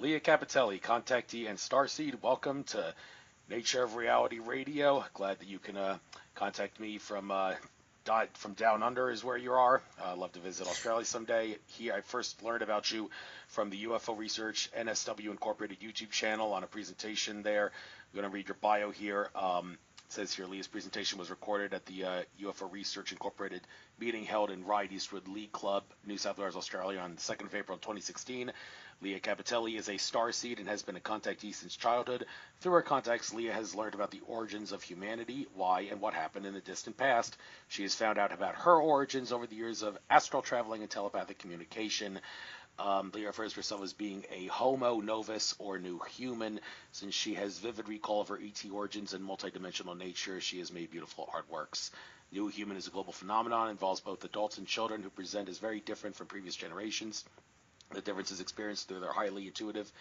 Lea Kapiteli, Contactee and Starseed. Welcome to Nature of Reality Radio. Glad that you can contact me from down under is where you are. Love to visit Australia someday. Here, I first learned about you from the UFO Research NSW Incorporated YouTube channel on a presentation there. I'm going to read your bio here. It says here, Leah's presentation was recorded at the UFO Research Incorporated meeting held in Ryde Eastwood League Club, New South Wales, Australia on the 2nd of April 2016. Lea Kapiteli is a starseed and has been a contactee since childhood. Through her contacts, Leah has learned about the origins of humanity, why and what happened in the distant past. She has found out about her origins over the years of astral traveling and telepathic communication. Leah refers to herself as being a Homo Novis, or new human. Since she has vivid recall of her ET origins and multidimensional nature, she has made beautiful artworks. New human is a global phenomenon, involves both adults and children who present as very different from previous generations. The difference is experienced through their highly intuitive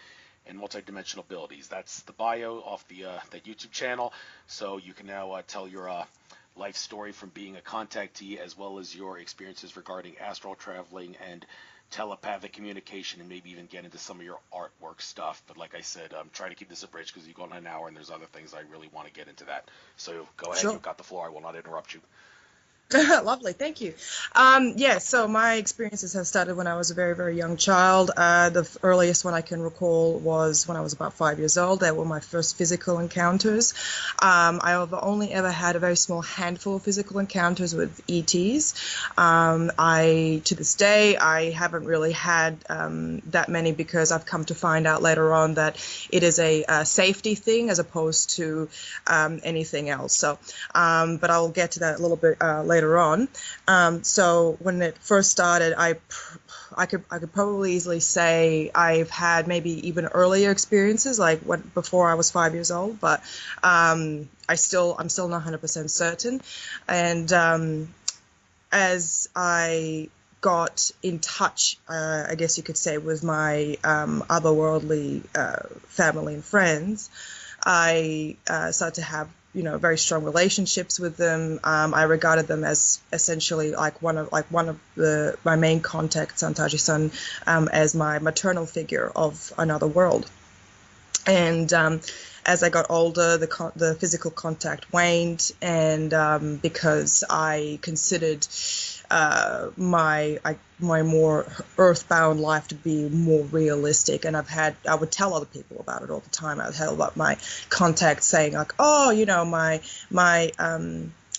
and multidimensional abilities. That's the bio off the YouTube channel. So you can now tell your life story from being a contactee, as well as your experiences regarding astral traveling and telepathic communication, and maybe even get into some of your artwork stuff. But like I said, I'm trying to keep this a bridge because you've gone an hour and there's other things I really want to get into that. So go ahead, Sure. you've got the floor. I will not interrupt you. Lovely, thank you. Yeah, so my experiences have started when I was a very, very young child. The earliest one I can recall was when I was about 5 years old. They were my first physical encounters. I've only ever had a very small handful of physical encounters with ETs. To this day, I haven't really had that many, because I've come to find out later on that it is a safety thing as opposed to anything else. So, but I'll get to that a little bit later on. So when it first started, I could probably easily say I've had maybe even earlier experiences, like before I was 5 years old, but I'm still not 100% certain. And as I got in touch, I guess you could say, with my otherworldly family and friends, I started to have very strong relationships with them. I regarded them as essentially like one of my main contacts, Santaji-san, as my maternal figure of another world. And as I got older, the physical contact waned, and because I considered my more earthbound life to be more realistic, and I would tell other people about it all the time. I would tell about my contacts, saying like, oh, my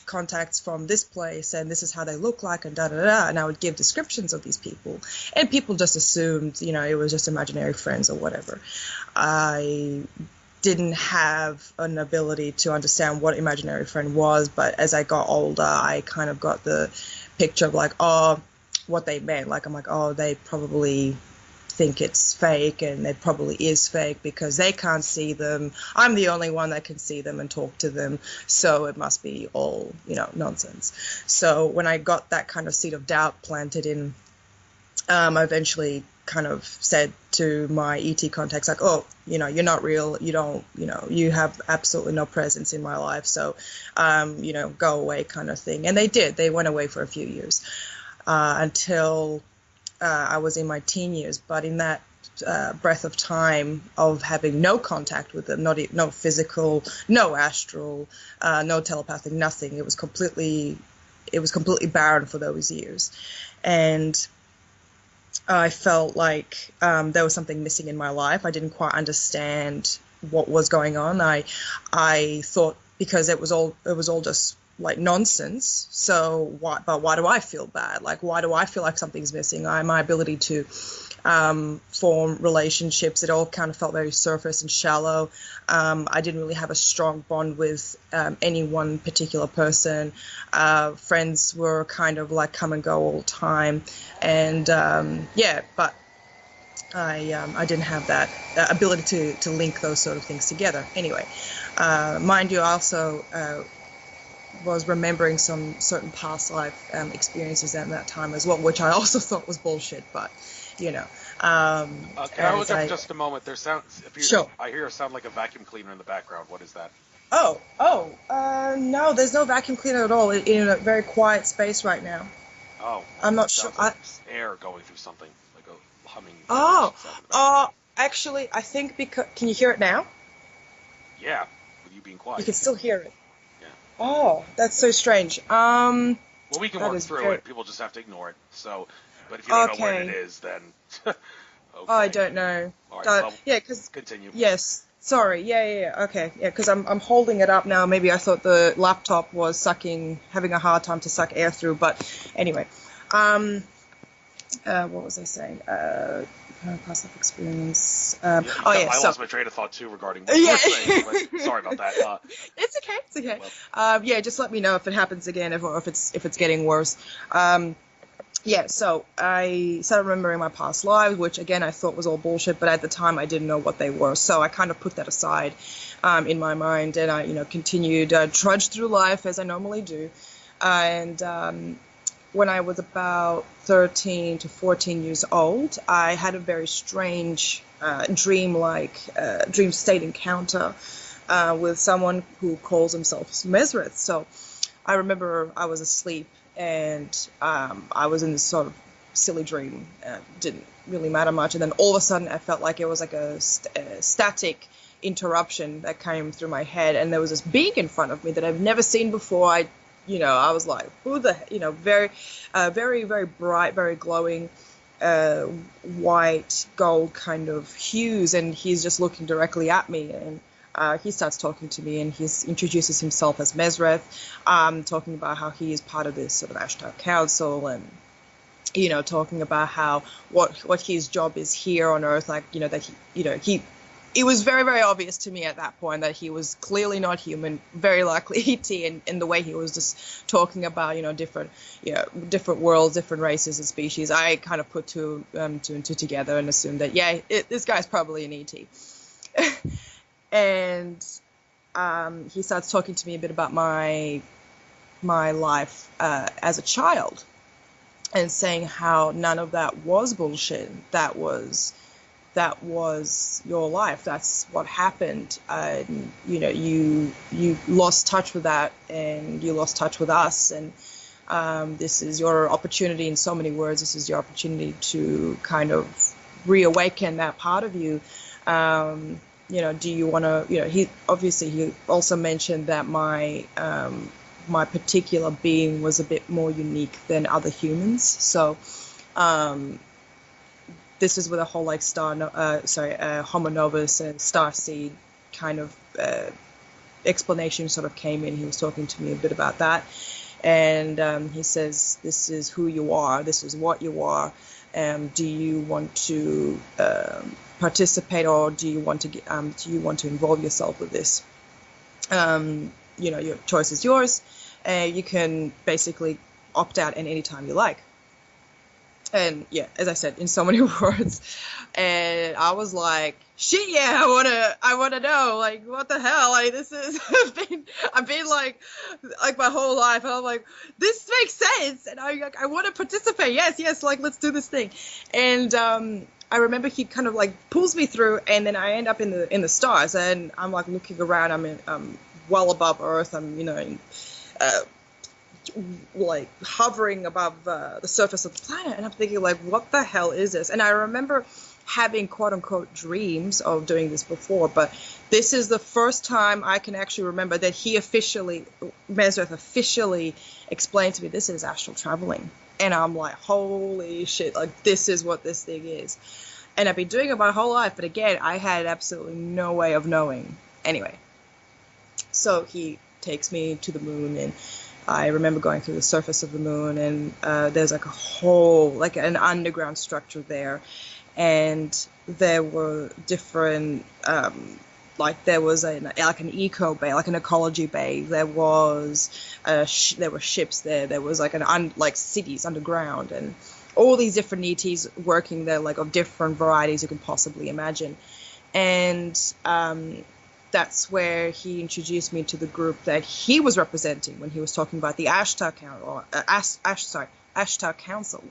contacts from this place, and this is how they look like, and da da da. And I would give descriptions of these people, and people just assumed, it was just imaginary friends or whatever. I didn't have an ability to understand what imaginary friend was, but as I got older, I kind of got the picture of like, oh, what they meant. Like, I'm like, oh, they probably think it's fake, and it probably is fake because they can't see them. I'm the only one that can see them and talk to them, so it must be all, nonsense. So when I got that kind of seed of doubt planted in, I eventually kind of said to my ET contacts, like, oh, you're not real, you have absolutely no presence in my life, so go away, kind of thing. And they did. They went away for a few years, until I was in my teen years. But in that breath of time of having no contact with them, no physical, no astral, no telepathic, nothing, it was completely barren for those years. And I felt like there was something missing in my life. I didn't quite understand what was going on. I thought, because it was all just like nonsense. So why do I feel bad? Like, why do I feel like something's missing? My ability to form relationships, it all kind of felt very surface and shallow. I didn't really have a strong bond with any one particular person. Friends were kind of like come and go all the time, and but I didn't have that ability to link those sort of things together. Anyway, mind you, I also was remembering some certain past life experiences at that time as well, which I also thought was bullshit, but Can I look up just a moment? Sure. I hear it sound like a vacuum cleaner in the background. What is that? No, there's no vacuum cleaner at all in a very quiet space right now. Oh, I'm not sure. Like air going through something, like a humming. Oh, sound in the background. Actually, I think because can you hear it now? Yeah, with you being You quiet, can you can. still hear it. Yeah. Oh, that's so strange. Well, we can That work is through very it. People just have to ignore it. So, but if you don't know what it okay. is, then Oh, I okay. don't know. All right. Well, Yeah, because continue. yes. Sorry. Yeah. Okay. Yeah, because I'm holding it up now. Maybe I thought the laptop was having a hard time to suck air through. But anyway, um, what was I saying? Past life experience. Oh yeah. I So lost my train of thought too regarding what you yeah. were saying, but sorry about that. It's okay. It's okay. Well, Yeah. Just let me know if it happens again, if it's getting worse. Um, Yeah, so I started remembering my past lives, which again I thought was all bullshit, but at the time I didn't know what they were. So I kind of put that aside in my mind, and I, continued trudged through life as I normally do. And when I was about 13 to 14 years old, I had a very strange dream state encounter with someone who calls himself Mesrith. So I remember I was asleep and I was in this sort of silly dream. Didn't really matter much. And then all of a sudden, I felt like it was like a static interruption that came through my head. And there was this being in front of me that I've never seen before. I was like, who the, very, very, very bright, very glowing, uh, white, gold kind of hues. And he's just looking directly at me. And he starts talking to me and he introduces himself as Mesrith, talking about how he is part of this sort of Ashtar Council and, talking about how what his job is here on Earth, like, that it was very, very obvious to me at that point that he was clearly not human, very likely ET, and the way he was just talking about, different worlds, different races and species, I kind of put two and two together and assumed that, this guy's probably an ET. And he starts talking to me a bit about my life as a child, and saying how none of that was bullshit. That was your life. That's what happened. You lost touch with that, and you lost touch with us. And this is your opportunity. In so many words, this is your opportunity to kind of reawaken that part of you. Do you want to, he also mentioned that my particular being was a bit more unique than other humans. So this is where the whole like Homo Novis and Starseed kind of explanation sort of came in. He was talking to me a bit about that. And he says, this is who you are. This is what you are. Do you want to participate, or do you want to involve yourself with this? Your choice is yours. You can basically opt out at any time you like. And yeah, as I said, in so many words. And I was like, shit, yeah, I wanna know, like, what the hell? Like, this is I've been like my whole life, and I'm like, this makes sense, and I want to participate. Yes, like, let's do this thing. And I remember he kind of like pulls me through, and then I end up in the stars, and I'm like looking around. I'm well above Earth. I'm like hovering above the surface of the planet, and I'm thinking, like, what the hell is this? And I remember having quote unquote dreams of doing this before, but this is the first time I can actually remember that Mesrith officially explained to me, this is astral traveling. And I'm like, holy shit, like, this is what this thing is. And I've been doing it my whole life, but again, I had absolutely no way of knowing. Anyway, so he takes me to the moon, and I remember going through the surface of the moon, and there's like a whole, like an underground structure there. And there were different, like there was like an eco bay, like an ecology bay. There was, there were ships there. There was like like cities underground, and all these different ETs working there, like of different varieties you can possibly imagine. And that's where he introduced me to the group that he was representing when he was talking about the Ashtar Council.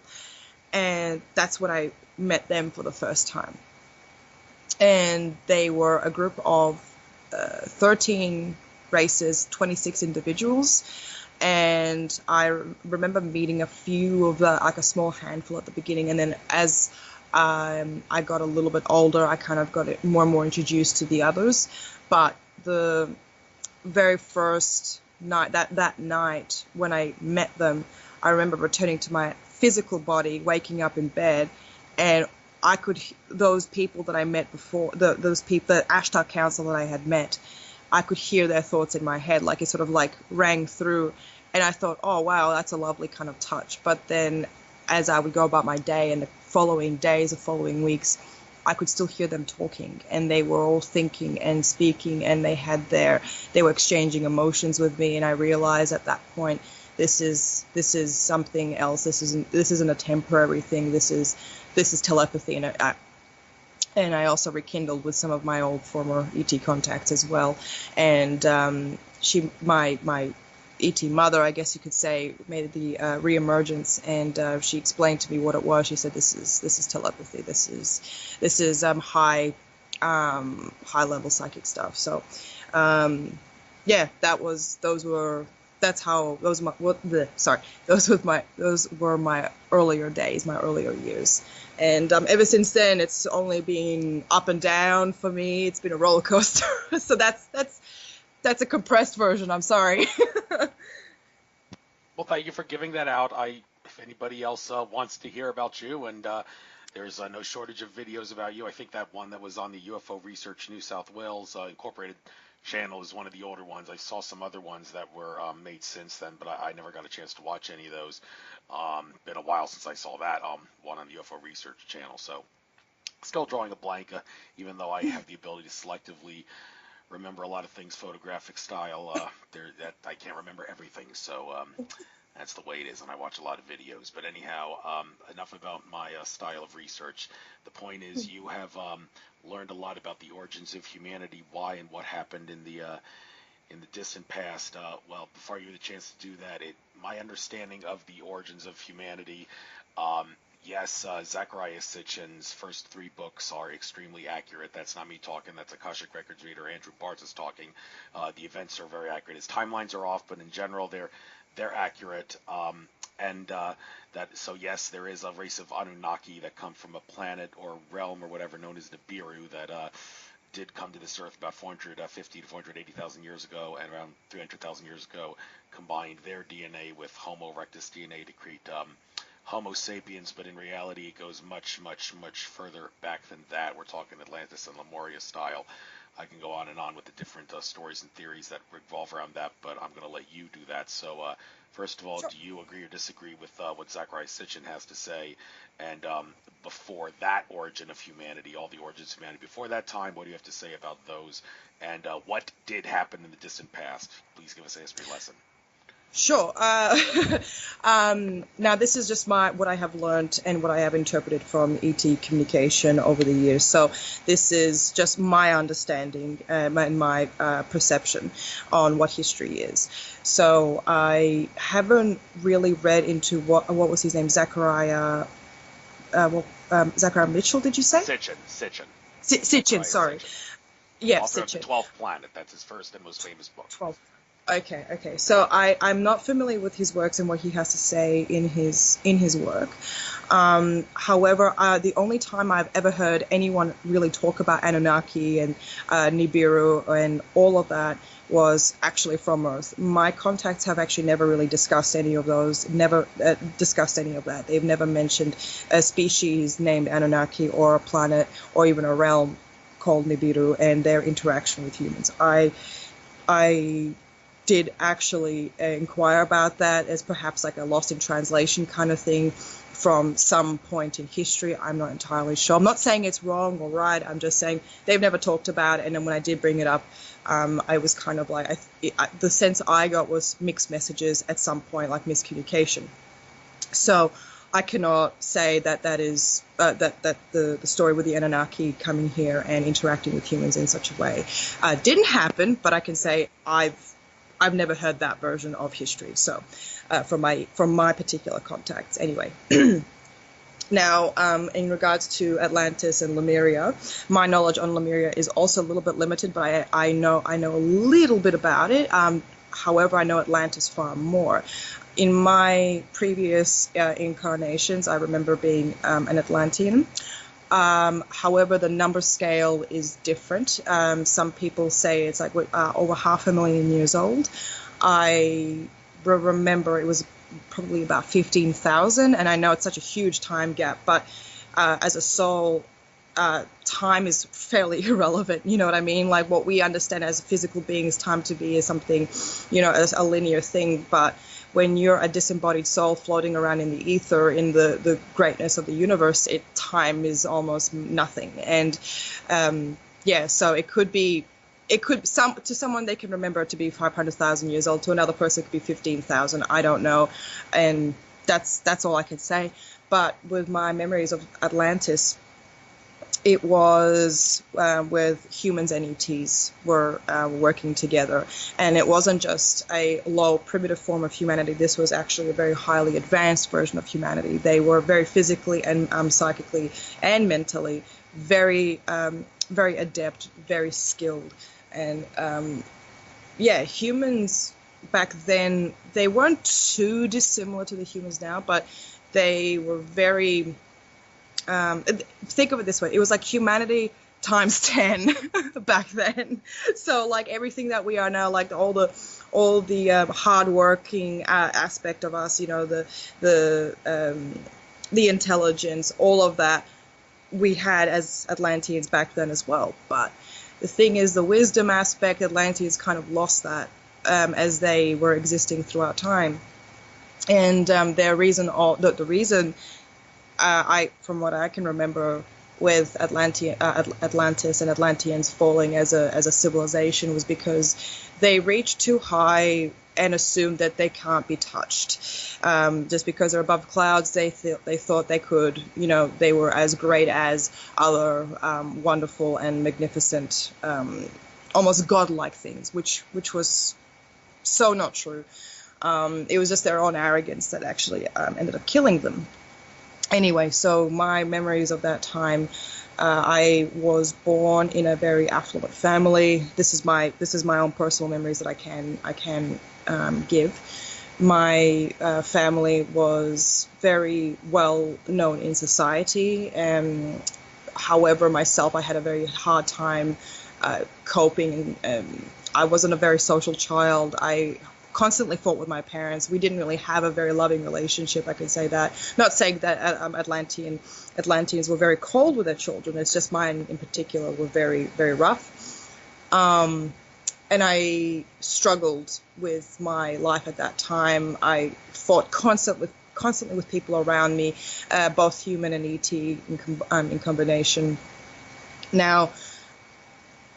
And that's when I met them for the first time. And they were a group of 13 races, 26 individuals. And I remember meeting a few of like a small handful at the beginning. And then as I got a little bit older. I kind of got more and more introduced to the others. But the very first night, that night when I met them, I remember returning to my physical body, waking up in bed, and I could, those people that I met before, those people, the Ashtar Council that I had met, I could hear their thoughts in my head, like it sort of like rang through. And I thought, oh, wow, that's a lovely kind of touch. But then as I would go about my day and the following days, the following weeks, I could still hear them talking, and they were all thinking and speaking, and they were exchanging emotions with me. And I realized at that point, this is something else. This isn't a temporary thing. This is telepathy. And I also rekindled with some of my old former ET contacts as well. And my ET mother, I guess you could say, made the reemergence, and she explained to me what it was. She said, "This is telepathy. This is high level psychic stuff." So, yeah, those were my earlier days, my earlier years. And ever since then, it's only been up and down for me. It's been a roller coaster. So that's a compressed version. I'm sorry. Well, thank you for giving that out. If anybody else wants to hear about you, and there's no shortage of videos about you. I think that one that was on the UFO Research New South Wales Incorporated channel is one of the older ones. I saw some other ones that were made since then, but I never got a chance to watch any of those. Been a while since I saw that one on the UFO Research channel, so still drawing a blank, even though I have the ability to selectively remember a lot of things photographic style. That I can't remember everything, so that's the way it is, and I watch a lot of videos. But anyhow, enough about my style of research. The point is, you have learned a lot about the origins of humanity, why and what happened in the distant past. Well, before you get a chance to do that, my understanding of the origins of humanity. Yes, Zecharia Sitchin's first 3 books are extremely accurate. That's not me talking. That's Akashic Records reader Andrew Bartz is talking. The events are very accurate. His timelines are off, but in general, they're accurate. So yes, there is a race of Anunnaki that come from a planet or realm or whatever known as Nibiru that did come to this earth about 450 to 480,000 years ago, and around 300,000 years ago combined their DNA with Homo erectus DNA to create Homo sapiens, but in reality it goes much, much, much further back than that. We're talking Atlantis and Lemuria style. I can go on and on with the different stories and theories that revolve around that, but I'm going to let you do that. So first of all, Sure. Do you agree or disagree with what Zecharia Sitchin has to say? And before that origin of humanity, all the origins of humanity, before that time, what do you have to say about those? And what did happen in the distant past? Please give us a history lesson. Sure. Now, this is just what I have learned and what I have interpreted from ET communication over the years. So this is just my understanding and my perception on what history is. So I haven't really read into what was his name, Zecharia Mitchell, did you say? Sitchin. Sitchin, sorry. Sitchin. Yeah, Author Sitchin. of The 12th Planet. That's his first and most famous book. 12. Okay. So I'm not familiar with his works and what he has to say in his work. However, the only time I've ever heard anyone really talk about Anunnaki and Nibiru and all of that was actually from Earth. My contacts have actually never really discussed any of those, never discussed any of that. They've never mentioned a species named Anunnaki or a planet or even a realm called Nibiru and their interaction with humans. I did actually inquire about that as perhaps like a lost in translation kind of thing from some point in history. I'm not entirely sure. I'm not saying it's wrong or right. I'm just saying they've never talked about it. And then when I did bring it up, I was kind of like, the sense I got was mixed messages at some point, like miscommunication. So I cannot say that is that the story with the Anunnaki coming here and interacting with humans in such a way didn't happen, but I can say I've never heard that version of history. So from my particular contacts anyway. Now, in regards to Atlantis and Lemuria, my knowledge on Lemuria is also a little bit limited, but I know a little bit about it. However, I know Atlantis far more. In my previous incarnations, I remember being an Atlantean. However, the number scale is different. Some people say it's like over 500,000 years old. I remember it was probably about 15,000, and I know it's such a huge time gap, but as a soul, time is fairly irrelevant. You know what I mean? Like what we understand as physical beings, time to be is something, as a linear thing. But when you're a disembodied soul floating around in the ether, in the greatness of the universe, time is almost nothing. And so it could be. To someone they can remember it to be 500,000 years old. To another person it could be 15,000. I don't know, and that's all I can say. But with my memories of Atlantis, it was with humans and ETs were working together, and it wasn't just a low primitive form of humanity. This was actually a very highly advanced version of humanity. They were very physically and psychically and mentally very very adept, very skilled. And humans back then, they weren't too dissimilar to the humans now, but they were very, think of it this way, it was like humanity times 10 back then. So like everything that we are now, like all the hardworking aspect of us, the intelligence, all of that we had as Atlanteans back then as well. But the thing is, the wisdom aspect, Atlanteans kind of lost that as they were existing throughout time. And the reason from what I can remember, with Atlantis and Atlanteans falling as a civilization, was because they reached too high and assumed that they can't be touched. Just because they're above clouds, they thought they could, they were as great as other wonderful and magnificent, almost godlike things, which was so not true. It was just their own arrogance that actually ended up killing them. Anyway, so my memories of that time, I was born in a very affluent family. This is my own personal memories that I can give. My family was very well known in society, and however, myself, I had a very hard time coping. I wasn't a very social child. I constantly fought with my parents. We didn't really have a very loving relationship, I could say that. Not saying that Atlanteans were very cold with their children. It's just mine in particular were very, very rough. And I struggled with my life at that time. I fought constantly with people around me, both human and ET in combination. Now,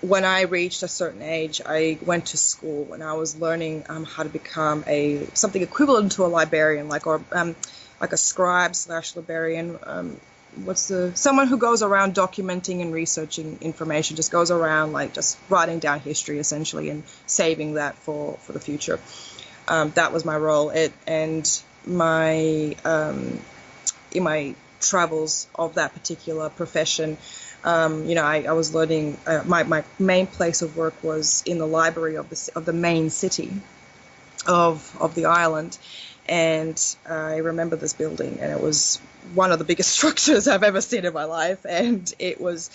when I reached a certain age, I went to school and I was learning how to become something equivalent to a librarian, like a scribe/librarian. Someone who goes around documenting and researching information, just goes around like just writing down history essentially and saving that for the future. That was my role. In my travels of that particular profession, I was learning. My main place of work was in the library of the main city of the island, and I remember this building, and it was one of the biggest structures I've ever seen in my life. And it was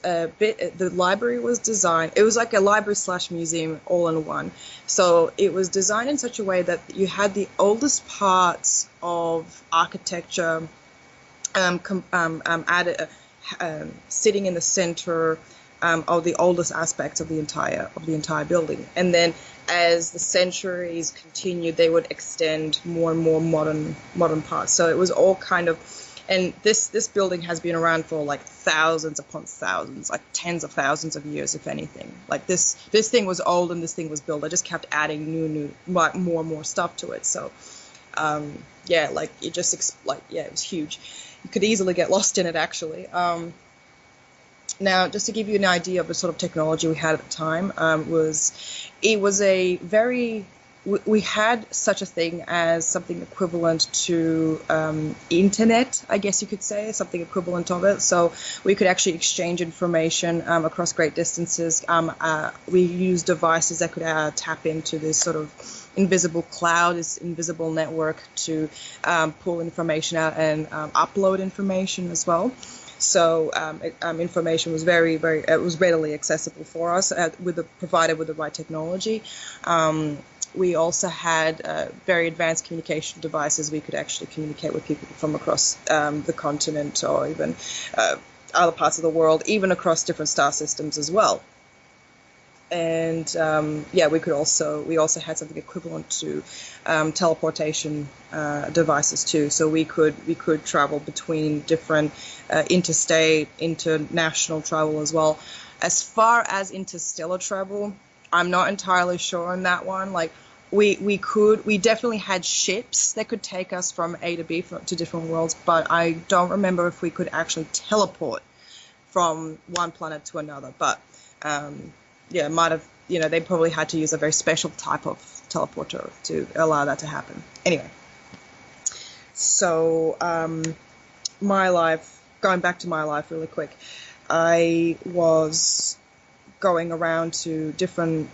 a bit. The library was designed. It was like a library/museum all in one. So it was designed in such a way that you had the oldest parts of architecture sitting in the center of the oldest aspects of the entire building. And then as the centuries continued, they would extend more and more modern parts. So it was all kind of, and this building has been around for like thousands upon thousands, like tens of thousands of years, if anything. Like this thing was old and this thing was built. I just kept adding new, more and more stuff to it. So it was huge. You could easily get lost in it, actually. Now, just to give you an idea of the sort of technology we had at the time, it was a very we had such a thing as something equivalent to internet, I guess you could say, something equivalent of it. So we could actually exchange information across great distances. We used devices that could tap into this sort of invisible cloud, this invisible network to pull information out and upload information as well. So information was it was readily accessible for us provided with the right technology. We also had very advanced communication devices. We could actually communicate with people from across the continent, or even other parts of the world, even across different star systems as well. And we also had something equivalent to teleportation devices too. So we could travel between different interstate, international travel as well. As far as interstellar travel, I'm not entirely sure on that one. Like we definitely had ships that could take us from A to B to different worlds, but I don't remember if we could actually teleport from one planet to another. But might have, they probably had to use a very special type of teleporter to allow that to happen. Anyway, so going back to my life really quick, I was going around to different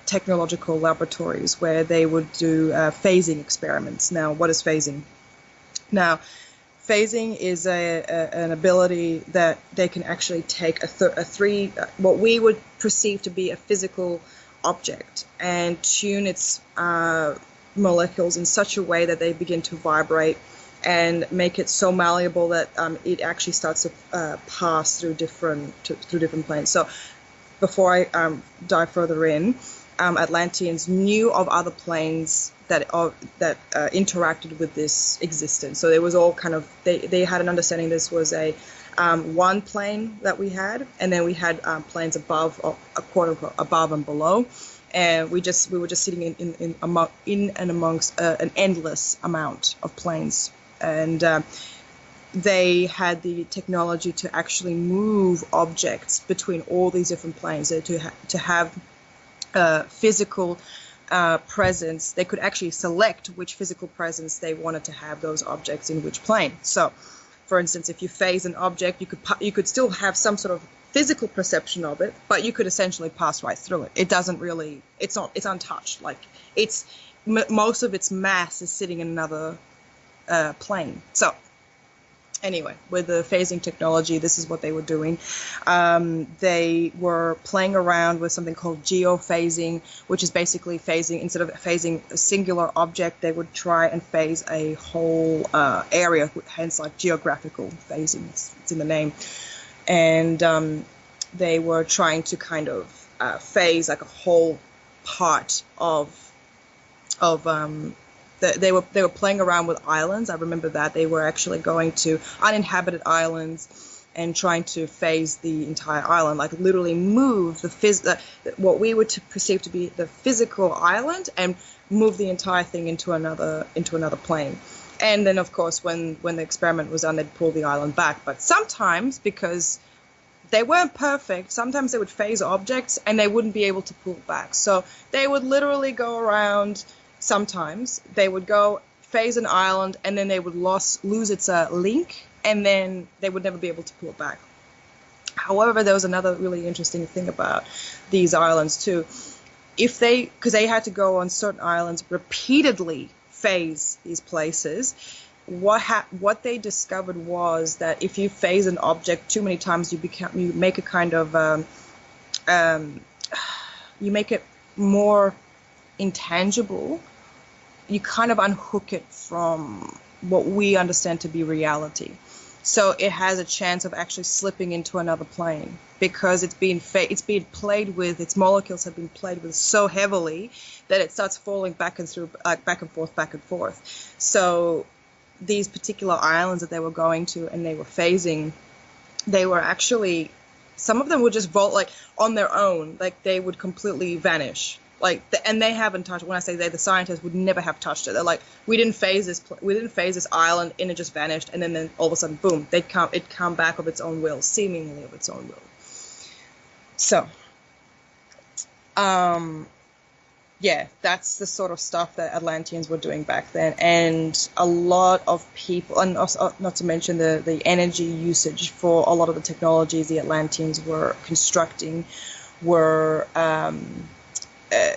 technological laboratories where they would do phasing experiments. Now, what is phasing? Now, phasing is an ability that they can actually take what we would perceive to be a physical object and tune its molecules in such a way that they begin to vibrate and make it so malleable that it actually starts to pass through different planes. So before I dive further in, Atlanteans knew of other planes that interacted with this existence. So there was all kind of, they had an understanding this was a one plane that we had, and then we had planes above, or quote unquote above and below, and we were just sitting in and amongst an endless amount of planes, and they had the technology to actually move objects between all these different planes, to have physical presence. They could actually select which physical presence they wanted to have those objects in which plane. So, for instance, if you phase an object, you could still have some sort of physical perception of it, but you could essentially pass right through it. It doesn't really, it's untouched. Like most of its mass is sitting in another plane. So anyway, with the phasing technology, this is what they were doing. They were playing around with something called geophasing, which is basically phasing. Instead of phasing a singular object, they would try and phase a whole area, hence like geographical phasing. It's in the name. And they were trying to kind of phase like a whole part of they were playing around with islands. I remember that they were actually going to uninhabited islands and trying to phase the entire island, like literally move what we would perceive to be the physical island, and move the entire thing into another plane. And then, of course, when the experiment was done, they'd pull the island back. But sometimes, because they weren't perfect, sometimes they would phase objects and they wouldn't be able to pull back. So they would literally go around. Sometimes they would go phase an island and then they would lose its link, and then they would never be able to pull it back. However, there was another really interesting thing about these islands too. Because they had to go on certain islands repeatedly phase these places, what they discovered was that if you phase an object too many times, you make a kind of you make it more intangible. You kind of unhook it from what we understand to be reality. So it has a chance of actually slipping into another plane because it's being played with. Its molecules have been played with so heavily that it starts falling back and forth. So these particular islands that they were going to and they were phasing, they were actually, some of them would just vault like on their own, like they would completely vanish. And they haven't touched. When I say they, the scientists would never have touched it. They're like, we didn't phase this island, and it just vanished. And then all of a sudden, boom, it'd come back of its own will, seemingly of its own will. So, yeah, that's the sort of stuff that Atlanteans were doing back then, and a lot of people, and also, not to mention the energy usage for a lot of the technologies the Atlanteans were constructing were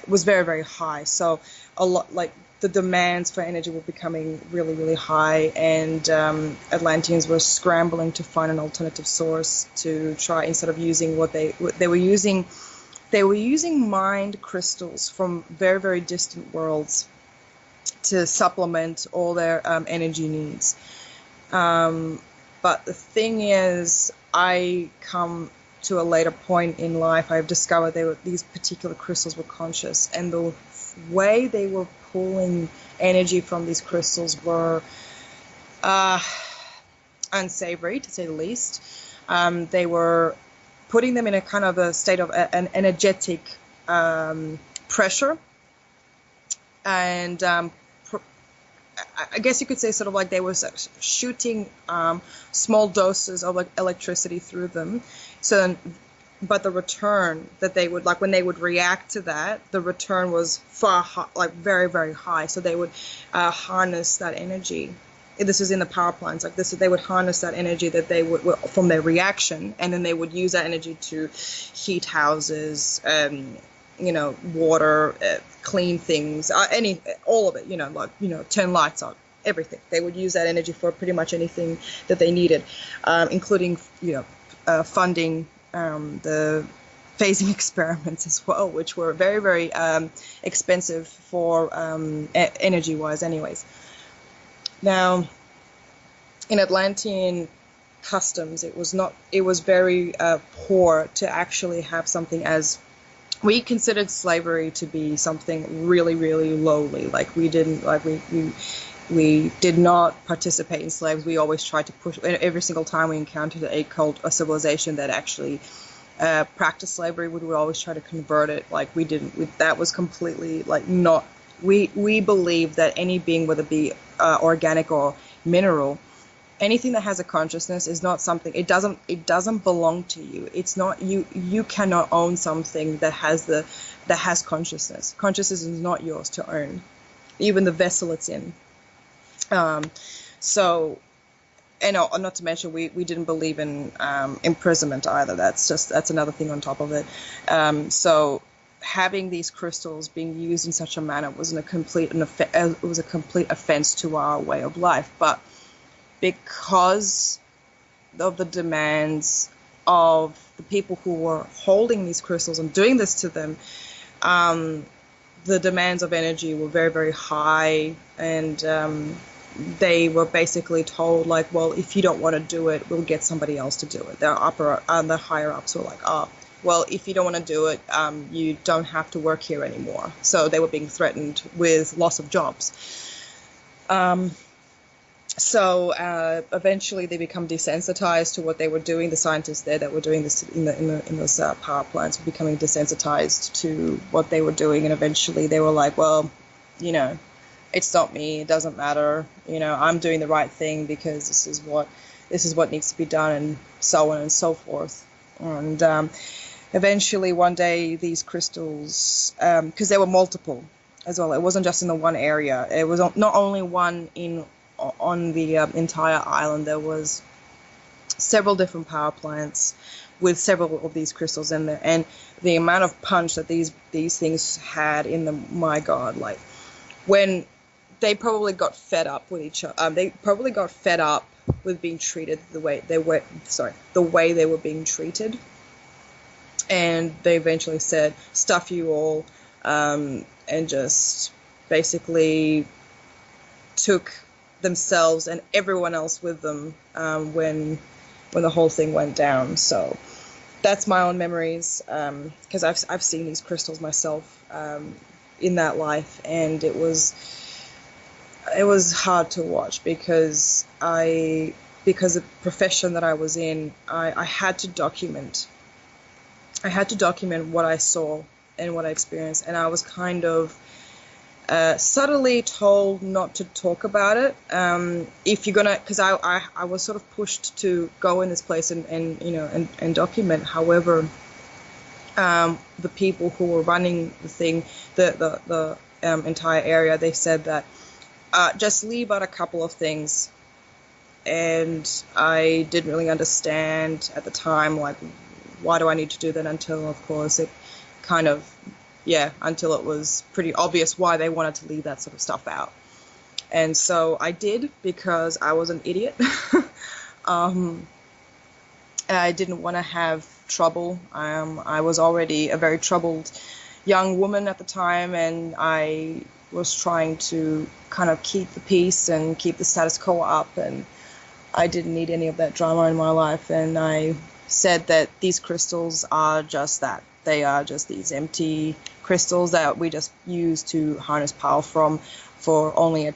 was very, very high. So a lot, like, the demands for energy were becoming really, really high, and Atlanteans were scrambling to find an alternative source to try, instead of using what they were using. They were using mind crystals from very, very distant worlds to supplement all their energy needs. But the thing is, I come to a later point in life, I've discovered these particular crystals were conscious, and the way they were pulling energy from these crystals were unsavory, to say the least. They were putting them in a kind of a state of an energetic pressure, and I guess you could say sort of like they were shooting small doses of, like, electricity through them. So, but the return that they would, like, when they would react to that, the return was far high, like very, very high. So they would harness that energy. This is in the power plants, like this, they would harness that energy that they would from their reaction, and then they would use that energy to heat houses, water, clean things, all of it, like, turn lights on, everything. They would use that energy for pretty much anything that they needed, including, funding the phasing experiments as well, which were very, very expensive for energy-wise anyways. Now, in Atlantean customs, it was very poor to actually have something as, we considered slavery to be something really, really lowly. Like, we did not participate in slaves. We always tried to push, every single time we encountered a civilization that actually practiced slavery, we would always try to convert it. Like, that was completely, like, not, we believe that any being, whether it be organic or mineral, anything that has a consciousness is not something, it doesn't belong to you. It's not, you cannot own something that has consciousness. Consciousness is not yours to own, even the vessel it's in. So, and not to mention, we didn't believe in imprisonment either. That's another thing on top of it. So having these crystals being used in such a manner was a complete offense to our way of life. But because of the demands of the people who were holding these crystals and doing this to them, the demands of energy were very, very high, and they were basically told, like, well, if you don't want to do it, we'll get somebody else to do it. The higher ups were like, well, if you don't want to do it, you don't have to work here anymore. So they were being threatened with loss of jobs. So eventually they become desensitized to what they were doing. The scientists there that were doing this in those power plants were becoming desensitized to what they were doing, and eventually they were like, well, it's not me. It doesn't matter. I'm doing the right thing because this is what needs to be done, and so on and so forth. And eventually one day these crystals, because there were multiple as well. It wasn't just in the one area. It was not only one on the entire island. There was several different power plants with several of these crystals in there, and the amount of punch that these things had in them, my God, like, when they probably got fed up with each other. They probably got fed up with being treated the way they were being treated, and they eventually said, "Stuff you all," and just basically took themselves and everyone else with them when the whole thing went down. So that's my own memories, because I've seen these crystals myself in that life, and it was hard to watch because the profession that I was in, I had to document what I saw and what I experienced, and I was kind of subtly told not to talk about it. If you're gonna, because I was sort of pushed to go in this place and document. However, the people who were running the thing, the entire area, they said that just leave out a couple of things. And I didn't really understand at the time, like, why do I need to do that, until, of course, it kind of, until it was pretty obvious why they wanted to leave that sort of stuff out. And so I did, because I was an idiot. I didn't want to have trouble. I was already a very troubled young woman at the time, and I was trying to kind of keep the peace and keep the status quo up, and I didn't need any of that drama in my life. And I said that these crystals are just that. They are just these empty crystals that we just use to harness power from for only a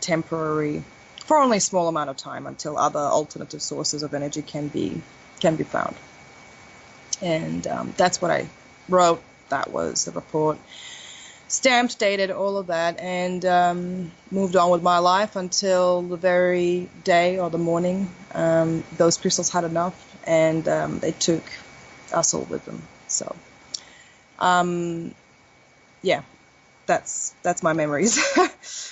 small amount of time, until other alternative sources of energy can be found. And that's what I wrote. That was the report. Stamped, dated, all of that, and moved on with my life until the very day or the morning those crystals had enough, and they took us all with them. So, that's my memories.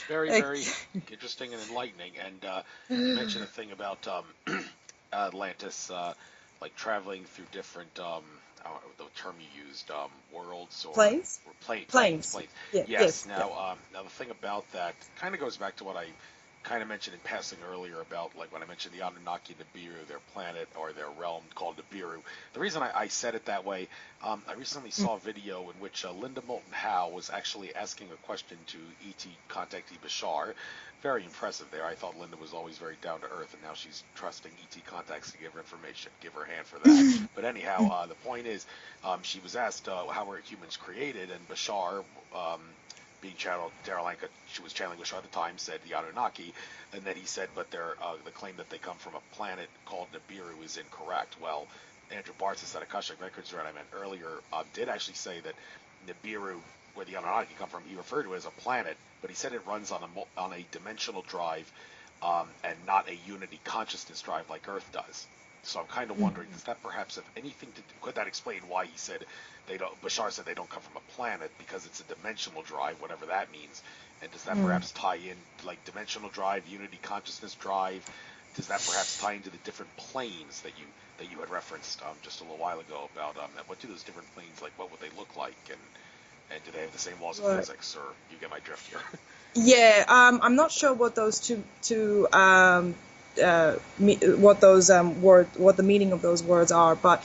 Very, very interesting and enlightening. And you mentioned a thing about Atlantis, like traveling through different, the term you used, worlds or planes. Planes. Yeah, yes. Now, now the thing about that kind of goes back to what I kind of mentioned in passing earlier about, like, when I mentioned the Anunnaki Nibiru, their planet or their realm called Nibiru. The reason I said it that way, I recently saw a video in which Linda Moulton Howe was actually asking a question to ET contactee Bashar. Very impressive there. I thought Linda was always very down to earth, and now she's trusting ET contacts to give her information. Give her a hand for that. But anyhow, the point is, she was asked how were humans created, and Bashar, being channeled, Daralanka, she was channeling Bashar at the time, said the Anunnaki, and then he said, but the claim that they come from a planet called Nibiru is incorrect. Well, Andrew Bartzis at Akashic Records, that I meant earlier, did actually say that Nibiru, where the Anunnaki come from, he referred to it as a planet, but he said it runs on a dimensional drive, and not a unity consciousness drive like Earth does. So I'm kind of wondering, does that perhaps have anything to do, could that explain why he said Bashar said they don't come from a planet, because it's a dimensional drive, whatever that means? And does that perhaps tie in, like, dimensional drive, unity consciousness drive? Does that perhaps tie into the different planes that you had referenced just a little while ago about what do those different planes, like, what would they look like, and do they have the same laws of physics, or you get my drift here? Yeah, I'm not sure what those what the meaning of those words are, but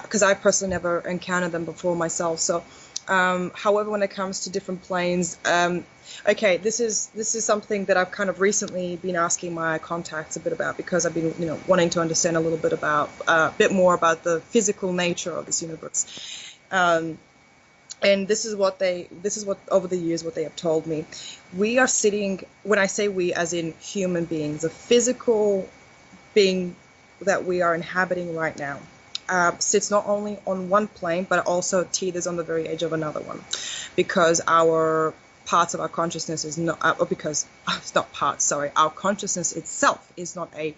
because I personally never encountered them before myself. So, however, when it comes to different planes, okay, this is something that I've kind of recently been asking my contacts a bit about, because I've been wanting to understand a little bit about a bit more about the physical nature of this universe. And this is what over the years what they have told me. We are sitting, when I say we, as in human beings, a physical being that we are inhabiting right now, sits not only on one plane, but also teeters on the very edge of another one, because our parts of our consciousness is not, because it's not parts, sorry, our consciousness itself is not a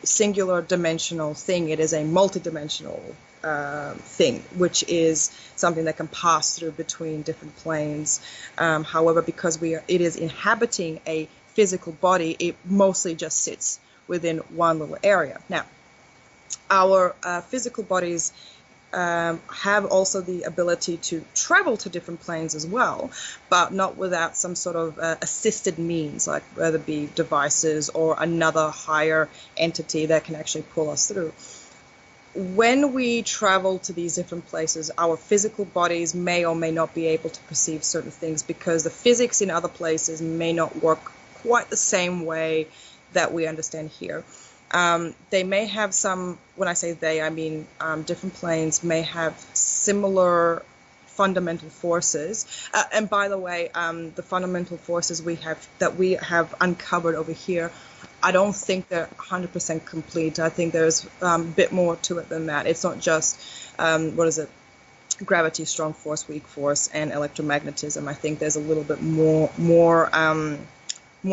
singular dimensional thing. It is a multidimensional thing, which is something that can pass through between different planes. However, because it is inhabiting a physical body, it mostly just sits within one little area. Now, our physical bodies have also the ability to travel to different planes as well, but not without some sort of assisted means, like whether it be devices or another higher entity that can actually pull us through. When we travel to these different places, our physical bodies may or may not be able to perceive certain things, because the physics in other places may not work quite the same way that we understand here. They may have some, when I say they, I mean different planes may have similar fundamental forces. And by the way, the fundamental forces we have uncovered over here, I don't think they're 100% complete. I think there's a bit more to it than that. It's not just, gravity, strong force, weak force, and electromagnetism. I think there's a little bit more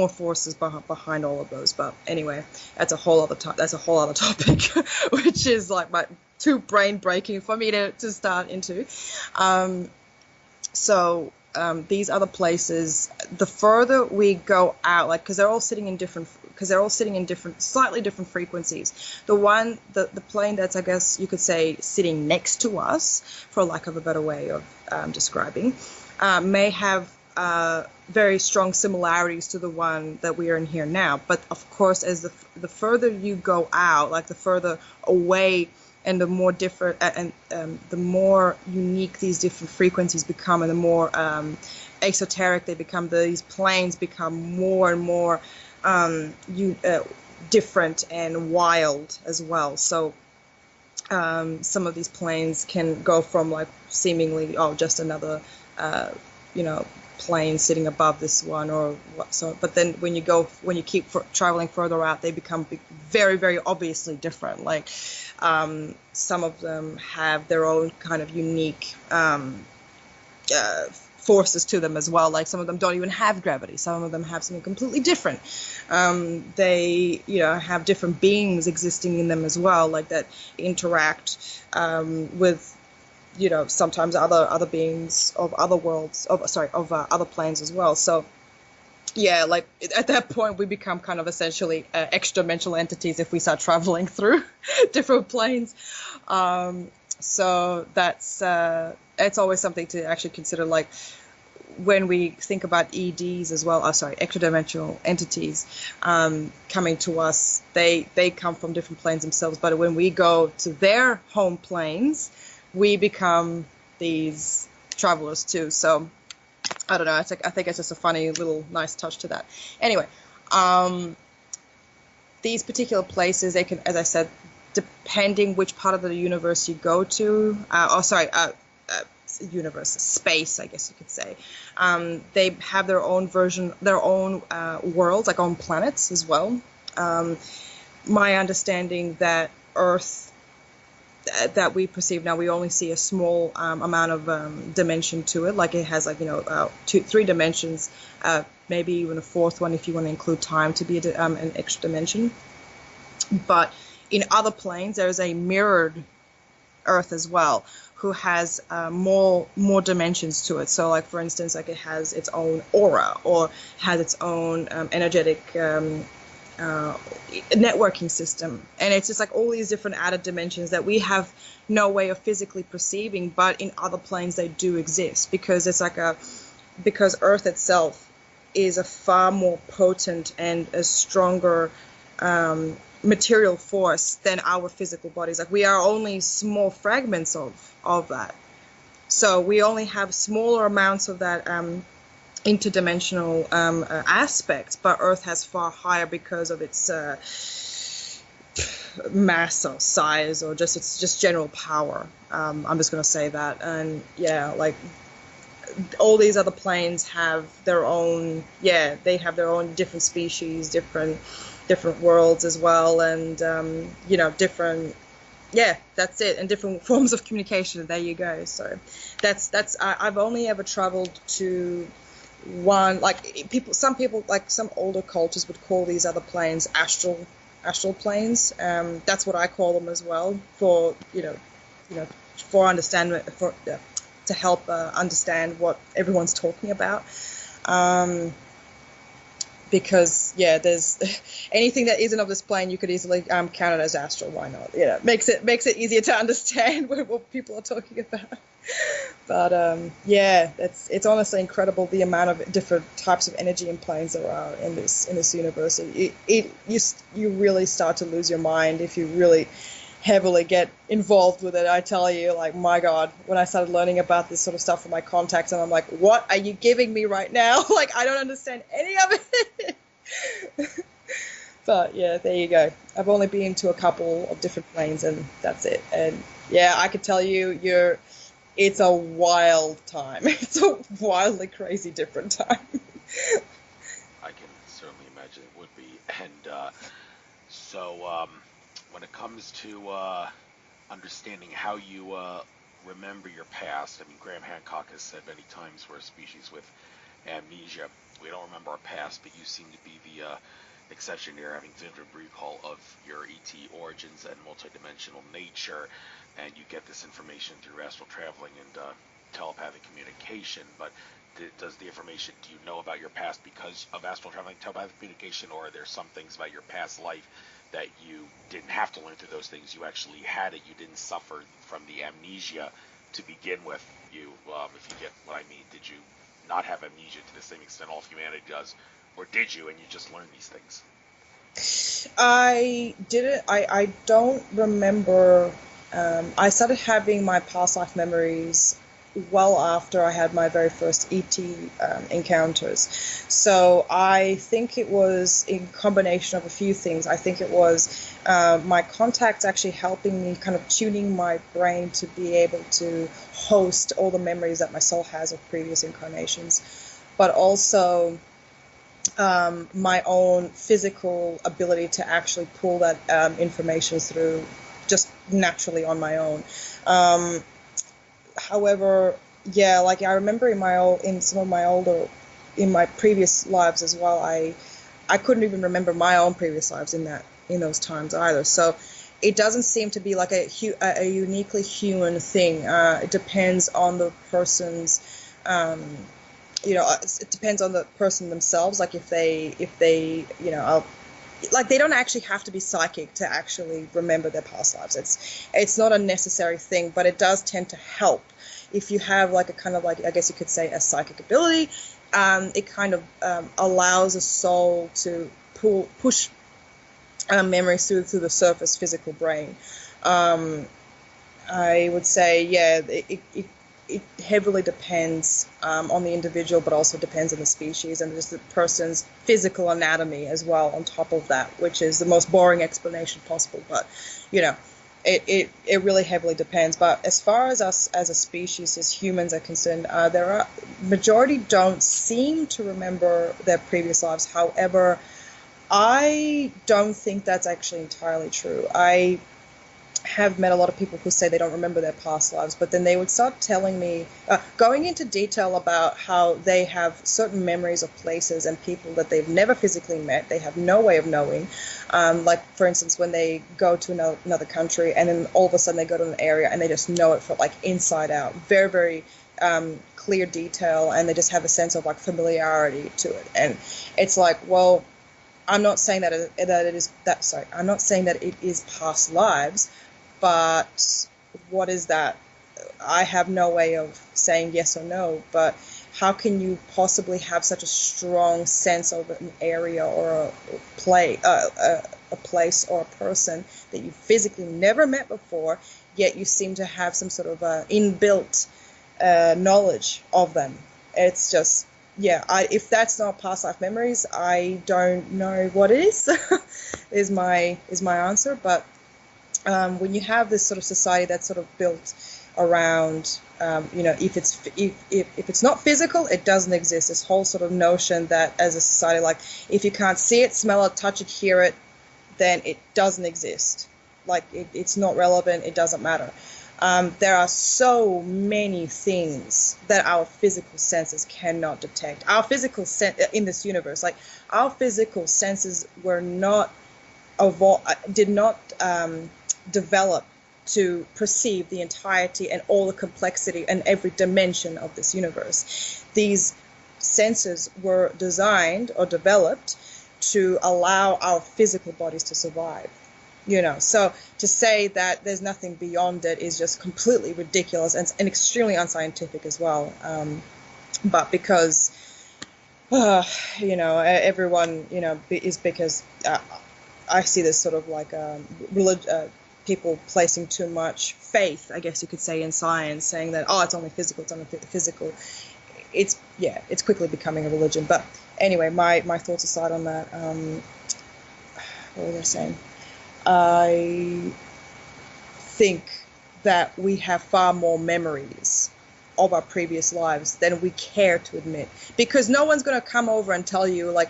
forces behind all of those. But anyway, that's a whole other topic, which is like too brain breaking for me to start into. Um, so these other places, the further we go out, like because they're all sitting in different, slightly different frequencies. The plane that's, I guess you could say, sitting next to us, for lack of a better way of describing, may have very strong similarities to the one that we are in here now. But of course, as the further you go out, like the further away and the more different the more unique these different frequencies become, and the more esoteric they become, these planes become more and more different and wild as well. So some of these planes can go from like seemingly just another plane sitting above this one or what. So but then when you keep traveling further out, they become very, very obviously different. Like some of them have their own kind of unique forces to them as well. Like some of them don't even have gravity. Some of them have something completely different. They have different beings existing in them as well, like that interact with sometimes other beings of other worlds, of other planes as well. So yeah, like at that point we become kind of essentially extra-dimensional entities if we start traveling through different planes. So that's it's always something to actually consider, like when we think about EDs as well, extra-dimensional entities coming to us, they come from different planes themselves, but when we go to their home planes, we become these travelers too. So I don't know, I think it's just a funny little nice touch to that. Anyway, these particular places, they can, as I said, depending which part of the universe you go to, space, I guess you could say, they have their own version, their own worlds, like own planets as well. My understanding that Earth that we perceive now, we only see a small amount of dimension to it. Like it has like 3 dimensions, maybe even a fourth one if you want to include time to be an extra dimension. But in other planes, there is a mirrored Earth as well, who has more dimensions to it. So like for instance, like it has its own aura, or has its own energetic networking system, and it's just like all these different added dimensions that we have no way of physically perceiving, but in other planes they do exist, because it's like because Earth itself is a far more potent and a stronger material force than our physical bodies. Like we are only small fragments of that, so we only have smaller amounts of that interdimensional aspects, but Earth has far higher because of its mass or size, or just its just general power. I'm just going to say that. And yeah, like all these other planes have their own, they have their own different species, different worlds as well, and different, that's it, and different forms of communication. There you go. So that's I've only ever traveled to one, like some people, like some older cultures would call these other planes astral planes. That's what I call them as well, for for understanding, to help understand what everyone's talking about. Because there's anything that isn't of this plane, you could easily count it as astral. Why not? Makes it easier to understand what people are talking about. But it's honestly incredible the amount of different types of energy and planes there are in this universe. You really start to lose your mind if you really heavily get involved with it. I tell you, like, my God, when I started learning about this sort of stuff from my contacts, and I'm like, what are you giving me right now? Like, I don't understand any of it. But yeah, there you go. I've only been to a couple of different planes, and that's it. And yeah, I could tell you, it's a wild time. It's a wildly crazy different time. I can certainly imagine it would be. And so when it comes to understanding how you remember your past, I mean, Graham Hancock has said many times we're a species with amnesia. We don't remember our past, but you seem to be exception here, having vivid recall of your ET origins and multidimensional nature, and you get this information through astral traveling and telepathic communication. But does the information, do you know about your past because of astral traveling, telepathic communication, or are there some things about your past life that you didn't have to learn through those things? You actually had it. You didn't suffer from the amnesia to begin with. If you get what I mean, did you not have amnesia to the same extent all of humanity does, or did you, and you just learned these things? I didn't. I don't remember. I started having my past life memories well after I had my very first ET encounters. So I think it was a combination of a few things. I think it was my contacts actually helping me, kind of tuning my brain to be able to host all the memories that my soul has of previous incarnations, but also my own physical ability to actually pull that information through just naturally on my own. However, yeah, like I remember in my previous lives as well, I couldn't even remember my own previous lives in those times either. So it doesn't seem to be like a uniquely human thing. It depends on the person's, it depends on the person themselves. Like if they, like they don't actually have to be psychic to actually remember their past lives. It's not a necessary thing, but it does tend to help. If you have like a kind of like, I guess you could say, a psychic ability, it kind of allows a soul to push memories through the surface physical brain. I would say, yeah, it heavily depends on the individual, but also depends on the species and just the person's physical anatomy as well on top of that, which is the most boring explanation possible. But, it really heavily depends. But as far as us as a species, as humans are concerned, majority don't seem to remember their previous lives. However, I don't think that's actually entirely true. I have met a lot of people who say they don't remember their past lives, but then they would start telling me, going into detail about how they have certain memories of places and people that they've never physically met, they have no way of knowing. Like, for instance, when they go to another country and then all of a sudden they go to an area and they just know it from like inside out, very, very clear detail, and they just have a sense of like familiarity to it. And it's like, well, I'm not saying I'm not saying that it is past lives, but what is that? I have no way of saying yes or no, but how can you possibly have such a strong sense of an area or a place or a person that you physically never met before, yet you seem to have some sort of inbuilt knowledge of them? It's just, yeah, if that's not past life memories, I don't know what it is. is my answer. But when you have this sort of society that's sort of built around, if it's not physical, it doesn't exist. This whole sort of notion that as a society, like if you can't see it, smell it, touch it, hear it, then it doesn't exist. Like it's not relevant. It doesn't matter. There are so many things that our physical senses cannot detect. Our physical in this universe, like our physical senses were not did not develop to perceive the entirety and all the complexity and every dimension of this universe. These senses were designed or developed to allow our physical bodies to survive. So to say that there's nothing beyond it is just completely ridiculous and extremely unscientific as well. But because, everyone, is because I see this sort of like people placing too much faith, I guess you could say, in science, saying that, it's only physical, it's only physical. It's quickly becoming a religion. But anyway, my thoughts aside on that, what was I saying? I think that we have far more memories of our previous lives than we care to admit, because no one's going to come over and tell you, like,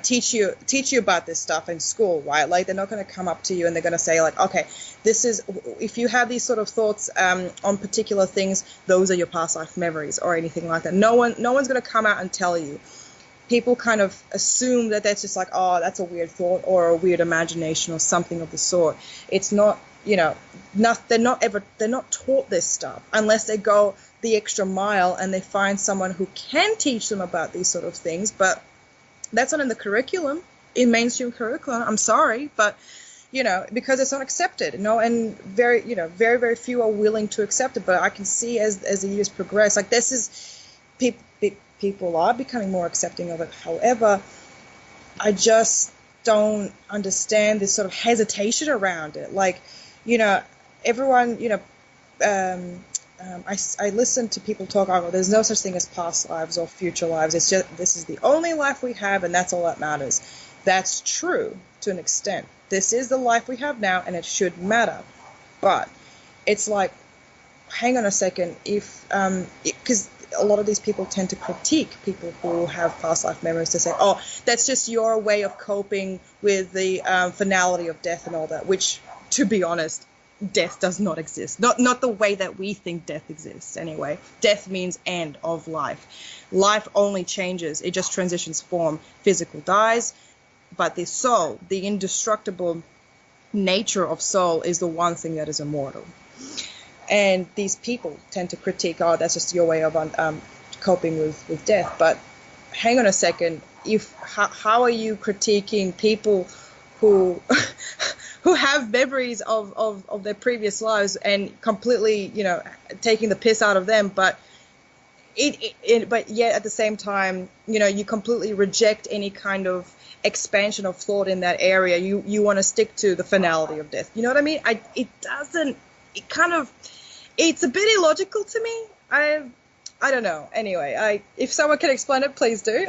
teach you about this stuff in school, right? Like, they're not going to come up to you and they're going to say, like, okay, if you have these sort of thoughts on particular things, those are your past life memories or anything like that. No one's going to come out and tell you. people kind of assume that that's just like, oh, that's a weird thought or a weird imagination or something of the sort. It's not, they're not taught this stuff unless they go the extra mile and they find someone who can teach them about these sort of things. But that's not in the curriculum, in mainstream curriculum. I'm sorry, but because it's not accepted, and very, very, very few are willing to accept it. But I can see as the years progress, like this is people are becoming more accepting of it. However, I just don't understand this sort of hesitation around it. Like, everyone, I listen to people talk, oh, there's no such thing as past lives or future lives. It's just, this is the only life we have, and that's all that matters. That's true to an extent. This is the life we have now, and it should matter. But it's like, hang on a second, because a lot of these people tend to critique people who have past life memories to say, oh, that's just your way of coping with the finality of death and all that, which, to be honest, death does not exist. Not the way that we think death exists anyway. Death means end of life. Life only changes. It just transitions form. Physical dies, but the soul, the indestructible nature of soul, is the one thing that is immortal. And these people tend to critique, oh, that's just your way of coping with death. But hang on a second, how are you critiquing people who who have memories of their previous lives and completely, taking the piss out of them, but but yet at the same time, you completely reject any kind of expansion of thought in that area. You want to stick to the finality of death. You know what I mean? It's a bit illogical to me. I don't know. Anyway, if someone can explain it, please do.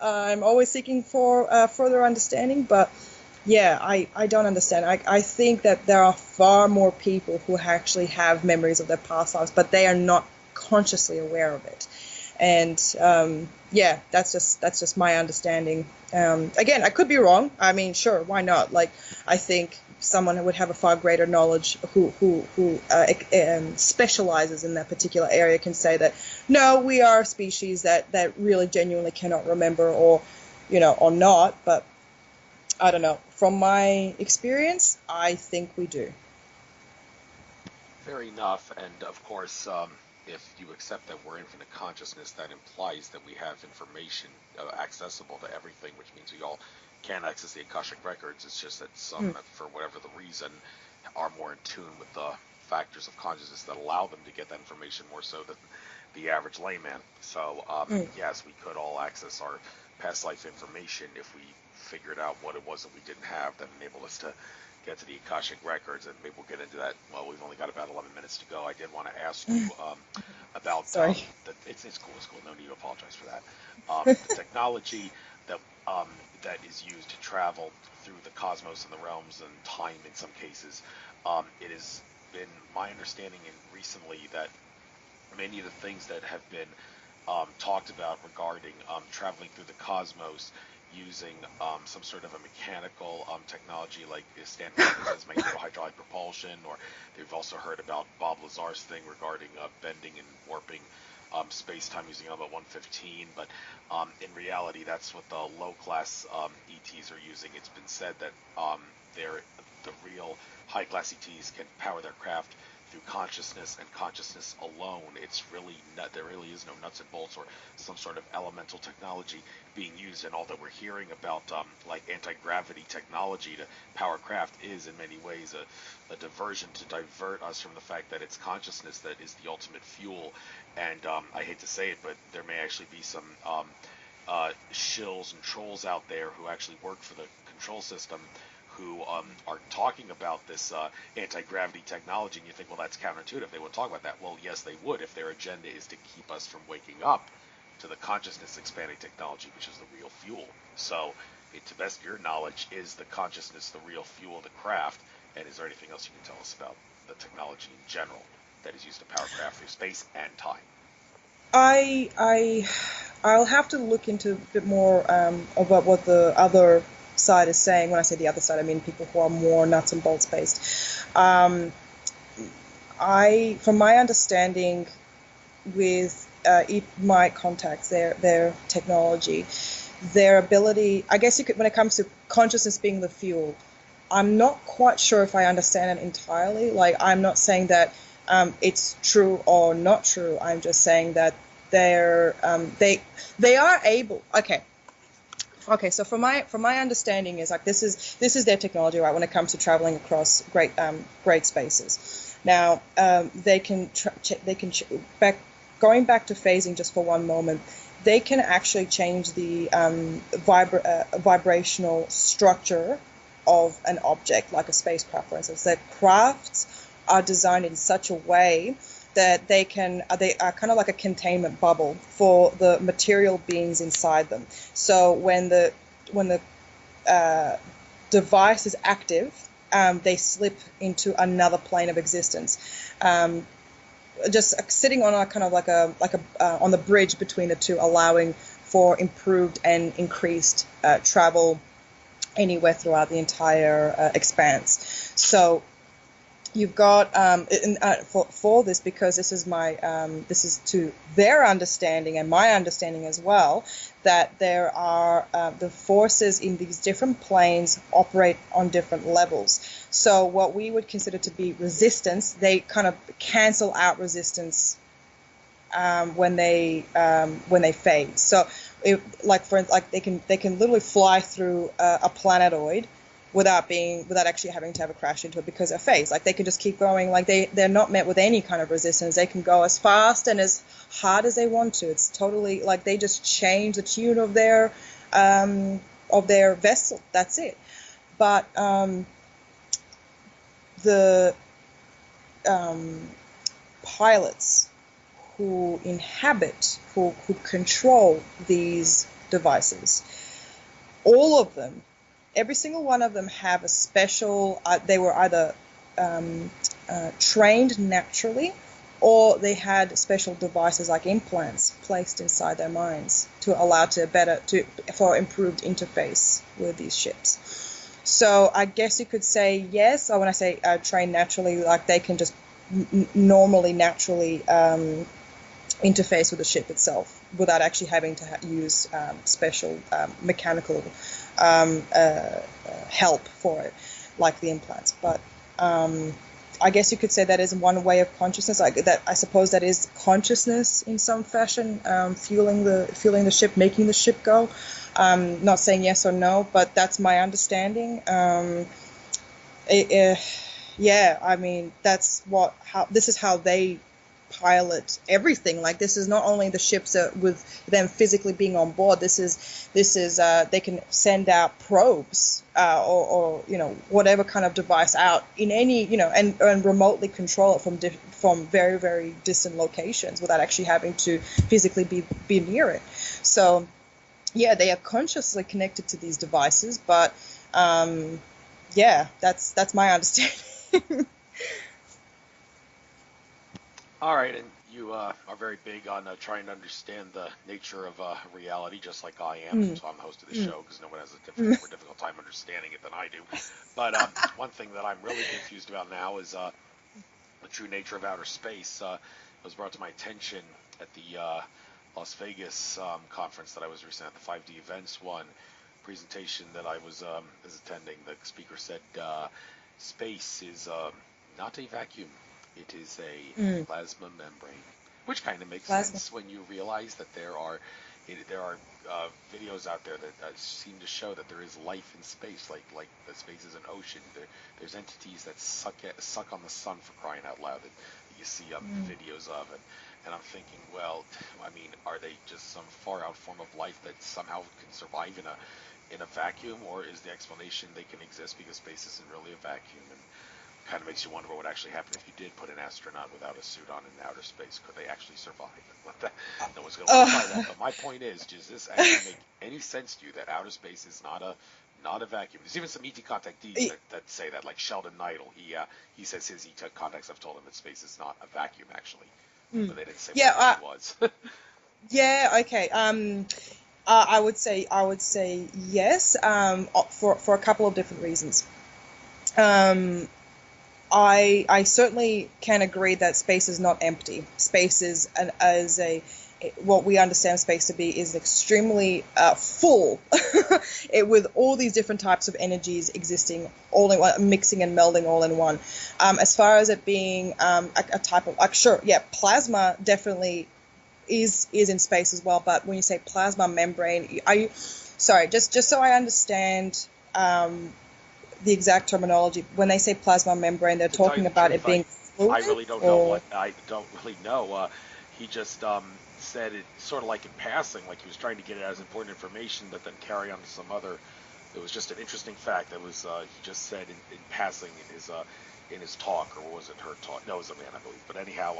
I'm always seeking for further understanding, but yeah, I don't understand. I think that there are far more people who actually have memories of their past lives, but they are not consciously aware of it. And yeah, that's just my understanding. Again, I could be wrong. I mean, sure, why not? Like, I think someone who would have a far greater knowledge who specializes in that particular area can say that, no, we are a species that really genuinely cannot remember, or or not. But I don't know. From my experience, I think we do. Fair enough. And of course, if you accept that we're infinite consciousness, that implies that we have information accessible to everything, which means we all can access the Akashic records. It's just that some, for whatever the reason, are more in tune with the factors of consciousness that allow them to get that information more so than the average layman. So yes, we could all access our past life information if we figured out what it was that we didn't have that enabled us to get to the Akashic records, and maybe we'll get into that. Well, we've only got about 11 minutes to go. I did want to ask you about it's cool. No need to apologize for that. The technology that is used to travel through the cosmos and the realms and time in some cases. It has been my understanding recently that many of the things that have been talked about regarding traveling through the cosmos using some sort of a mechanical technology like standard magnetohydraulic propulsion, or they've also heard about Bob Lazar's thing regarding bending and warping space-time using element 115, but in reality that's what the low-class ETs are using. It's been said that the real high-class ETs can power their craft through consciousness and consciousness alone. There really is no nuts and bolts or some sort of elemental technology being used, and all that we're hearing about like anti-gravity technology to power craft is in many ways a diversion to divert us from the fact that it's consciousness that is the ultimate fuel. And I hate to say it, but there may actually be some shills and trolls out there who actually work for the control system who are talking about this anti-gravity technology, and you think, well, that's counterintuitive. They would talk about that. Well, yes, they would if their agenda is to keep us from waking up to the consciousness expanding technology, which is the real fuel. So, to best of your knowledge, is the consciousness the real fuel of the craft? And is there anything else you can tell us about the technology in general that is used to power craft through space and time? I'll have to look into a bit more about what the other side is saying. When I say the other side, I mean people who are more nuts and bolts based. From my understanding, with my contacts, their technology, their ability. I guess you could, when it comes to consciousness being the fuel, I'm not quite sure if I understand it entirely. Like, I'm not saying that it's true or not true. I'm just saying that they are able. Okay. So from my understanding is like this is their technology, right? When it comes to traveling across great spaces. Now they can going back to phasing just for one moment. They can actually change the vibrational structure of an object, like a spacecraft, for instance. Their crafts are designed in such a way that they are kind of like a containment bubble for the material beings inside them. So when the device is active, they slip into another plane of existence. Just sitting on a kind of like a on the bridge between the two, allowing for improved and increased travel anywhere throughout the entire expanse. So you've got for this, because this is to their understanding and my understanding as well, that there are the forces in these different planes operate on different levels. So what we would consider to be resistance, they kind of cancel out resistance when they fade. So they can literally fly through a planetoid without actually having to have a crash into it, because they're phased. Like, they can just keep going. Like, they're not met with any kind of resistance. They can go as fast and as hard as they want to. It's totally like they just change the tune of their vessel. That's it. But the pilots who control these devices, all of them, every single one of them have a special, they were either trained naturally, or they had special devices like implants placed inside their minds to allow for improved interface with these ships. So I guess you could say yes. Or when I say trained naturally, like they can just naturally interface with the ship itself without actually having to use special mechanical help for it, like the implants. But I guess you could say that is one way of consciousness. I suppose that is consciousness in some fashion, fueling the ship, making the ship go. Not saying yes or no, but that's my understanding. Yeah, I mean, this is how they pilot everything. Like, this is not only the ships with them physically being on board. This is they can send out probes or whatever kind of device out in any and remotely control it from very, very distant locations without actually having to physically be near it. So yeah, they are consciously connected to these devices, but yeah, that's my understanding. All right, and you are very big on trying to understand the nature of reality, just like I am. So I'm the host of the show because no one has a more difficult time understanding it than I do. But one thing that I'm really confused about now is the true nature of outer space. It was brought to my attention at the Las Vegas conference that I was recently at, the 5D Events one presentation that I was attending. The speaker said space is not a vacuum. It is a plasma membrane, which kind of makes sense when you realize that there are videos out there that seem to show that there is life in space, like that space is an ocean. There's entities that suck on the sun, for crying out loud, that you see videos of, and I'm thinking, well, I mean, are they just some far out form of life that somehow can survive in a vacuum, or is the explanation they can exist because space isn't really a vacuum? And kind of makes you wonder what would actually happen if you did put an astronaut without a suit on in outer space. Could they actually survive? No one's going to try that. But my point is, does this actually make any sense to you that outer space is not a vacuum? There's even some ET contactees that say that, like Sheldon Neidl. He says his ET contacts have told him that space is not a vacuum actually, but they didn't say what it was. Yeah. Okay. I would say yes. For a couple of different reasons. I certainly can agree that space is not empty. Space is what we understand space to be is extremely full, with all these different types of energies existing all in one, mixing and melding all in one. As far as it being a type of, like, sure, yeah, plasma definitely is in space as well. But when you say plasma membrane, are you, sorry, just so I understand the exact terminology, when they say plasma membrane, they're talking about it being fluid? I really don't know what, I don't really know. He just said it sort of like in passing, like he was trying to get it as important information, but then carry on to some other. It was just an interesting fact that was he just said in passing in his talk, or was it her talk? No, it was a man, I believe. But anyhow,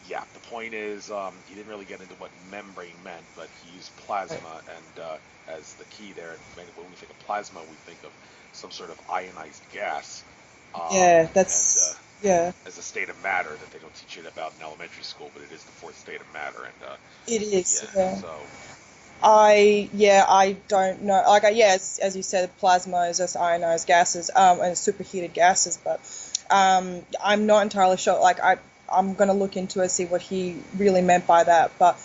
yeah, the point is he didn't really get into what membrane meant, but he used plasma and as the key there. And when we think of plasma, we think of some sort of ionized gas. Yeah, that's yeah. As a state of matter that they don't teach you about in elementary school, but it is the fourth state of matter, and it is. Yeah. Yeah. So I don't know. Like, as you said, plasma is just ionized gases, and superheated gases. But I'm not entirely sure. Like, I'm gonna look into it, see what he really meant by that. But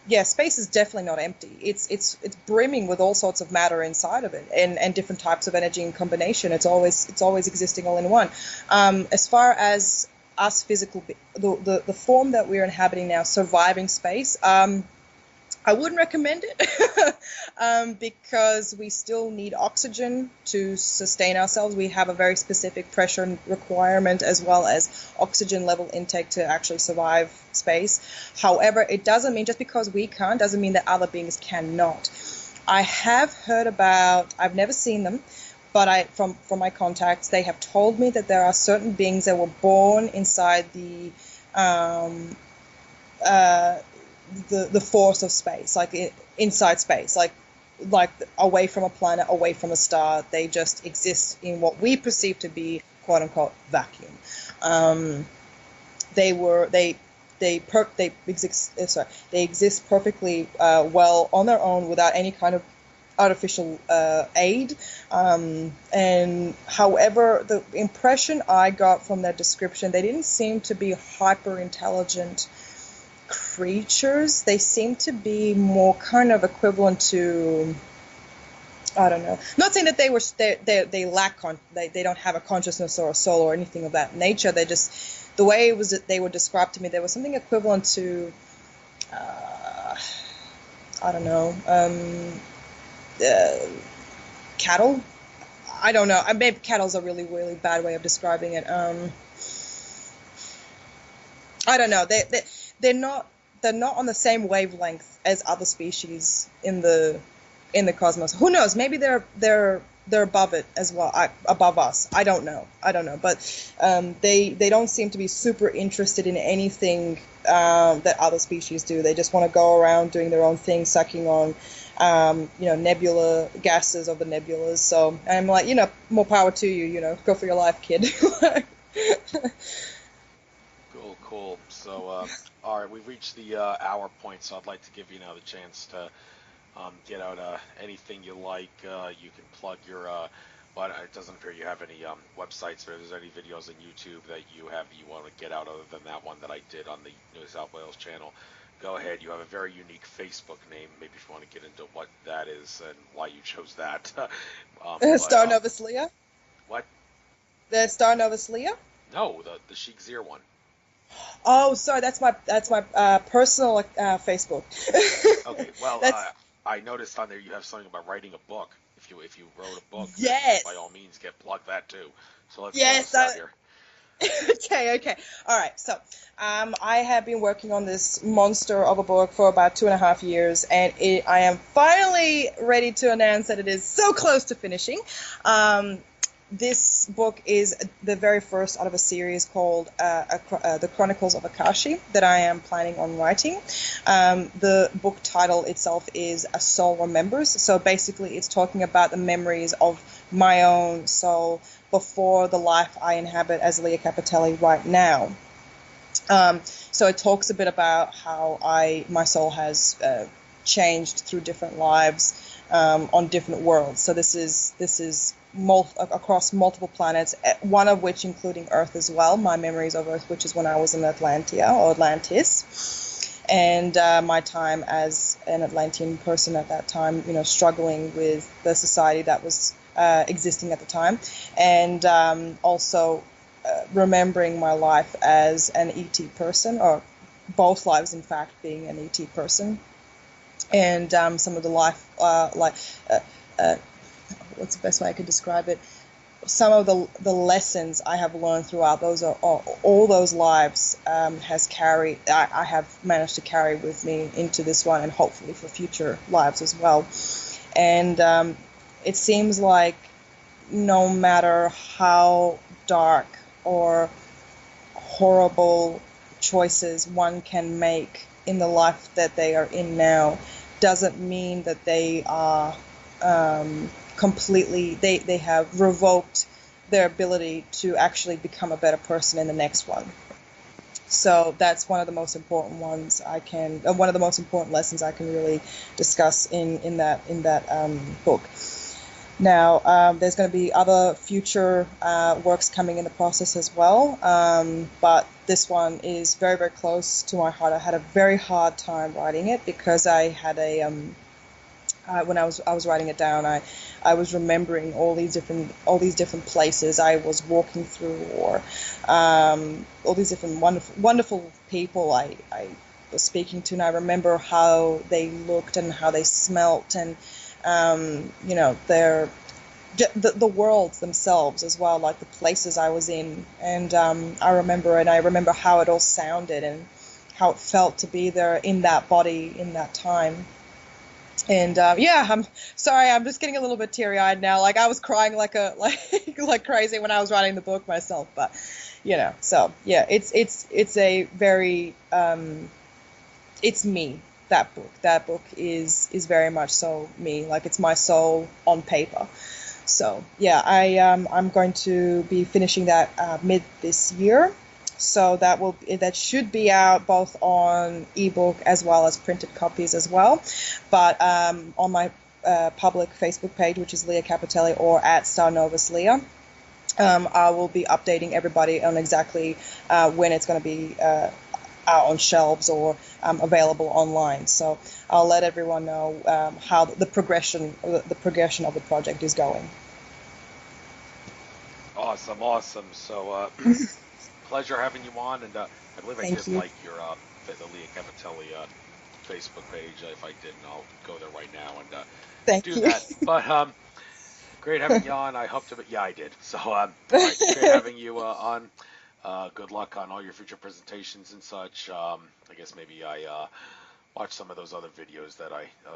yeah, space is definitely not empty. It's brimming with all sorts of matter inside of it, and different types of energy in combination. It's always existing all in one. As far as us physical, the form that we're inhabiting now, surviving space. I wouldn't recommend it because we still need oxygen to sustain ourselves. We have a very specific pressure requirement as well as oxygen level intake to actually survive space. However, it doesn't mean just because we can't doesn't mean that other beings cannot. I have heard about, I've never seen them, but from my contacts, they have told me that there are certain beings that were born inside the force of space, like inside space, like away from a planet, away from a star. They just exist in what we perceive to be quote unquote vacuum. They exist perfectly well on their own without any kind of artificial aid. And however, the impression I got from their description, they didn't seem to be hyper intelligent creatures. They seem to be more kind of equivalent to, I don't know, not saying that they lack they don't have a consciousness or a soul or anything of that nature. They just, the way it was that they were described to me, there was something equivalent to I don't know, cattle. I don't know, maybe cattle's a really, really bad way of describing it. I don't know. They're not on the same wavelength as other species in the cosmos. Who knows? Maybe they're above it as well, above us. I don't know. But they don't seem to be super interested in anything that other species do. They just want to go around doing their own thing, sucking on nebula gases of the nebulas. So I'm like, more power to you. Go for your life, kid. Cool. So, all right, we've reached the hour point, so I'd like to give you now the chance to get out anything you like. You can plug your, but it doesn't appear you have any websites or there's any videos on YouTube that you want to get out other than that one that I did on the New South Wales channel. Go ahead. You have a very unique Facebook name. Maybe if you want to get into what that is and why you chose that. Star Novis Leigha? What? The Star Novis Leigha? No, the Sheik Zir one. Oh, sorry, that's my personal Facebook. Okay, well, I noticed on there you have something about writing a book. If you wrote a book, yes, by all means, plug that too. So let's out here. Okay. All right. So, I have been working on this monster of a book for about 2.5 years, and I am finally ready to announce that it is so close to finishing. This book is the very first out of a series called The Chronicles of Akashi that I am planning on writing. The book title itself is A Soul Remembers. So basically it's talking about the memories of my own soul before the life I inhabit as Lea Kapiteli right now. So it talks a bit about how my soul has changed through different lives on different worlds. So this is across multiple planets, one of which including Earth as well. My memories of Earth, which is when I was in Atlantis. and my time as an Atlantean person at that time, struggling with the society that was existing at the time, and also remembering my life as an ET person, or both lives, in fact, being an ET person, and some of the life, what's the best way I could describe it? Some of the lessons I have learned throughout those all those lives I have managed to carry with me into this one, and hopefully for future lives as well. And it seems like no matter how dark or horrible choices one can make in the life that they are in now, doesn't mean that they are completely, they have revoked their ability to actually become a better person in the next one. So that's one of the most important one of the most important lessons I can really discuss in that book. Now, there's going to be other future works coming in the process as well, but this one is very, very close to my heart. I had a very hard time writing it because I had when I was writing it down, I was remembering all these different places I was walking through, or all these different wonderful people I was speaking to, and I remember how they looked and how they smelt, and the worlds themselves as well, like the places I was in, and I remember how it all sounded and how it felt to be there in that body in that time. And I'm sorry, I'm just getting a little bit teary-eyed now. Like, I was crying like like crazy when I was writing the book myself. But so yeah, it's a very it's me. That book is very much so me. Like, it's my soul on paper. So yeah, I'm going to be finishing that mid this year. So that should be out both on ebook as well as printed copies as well. But on my public Facebook page, which is Lea Kapiteli, or at Star Novis Leigha, I will be updating everybody on exactly when it's going to be out on shelves or available online. So I'll let everyone know how the progression of the project is going. Awesome. So, pleasure having you on, and I believe I Thank did you. like your the Lea Kapiteli Facebook page. If I didn't, I'll go there right now and Thank do you. that. But great having you on. I hope to. Yeah, I did. So, all right, great having you on. Good luck on all your future presentations and such. I guess maybe I watch some of those other videos that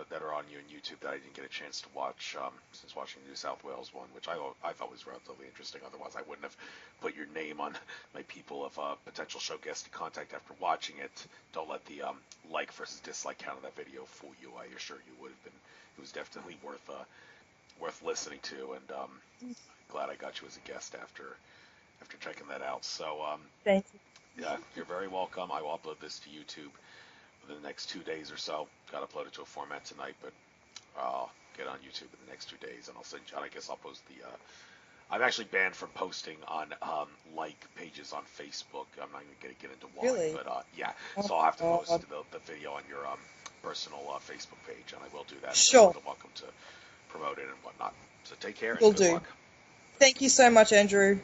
that are on YouTube that I didn't get a chance to watch since watching the New South Wales one, which I thought was relatively interesting. Otherwise, I wouldn't have put your name on my people of potential show guest to contact after watching it. Don't let the like versus dislike count of that video fool you. I assure you would have been. It was definitely worth listening to, and glad I got you as a guest after checking that out. So Thank you. yeah, you're very welcome. I will upload this to YouTube within the next 2 days or so. Got uploaded to a format tonight, but I'll get on YouTube in the next 2 days, and I'll send you. I guess I'll post the. I'm actually banned from posting on like pages on Facebook. I'm not even gonna get into why, Really? but yeah. Oh So I'll have to my post God. the video on your personal Facebook page, and I will do that. And you're more Sure, than welcome to promote it and whatnot. So take care and will good do. luck. Thank you so much, Andrew.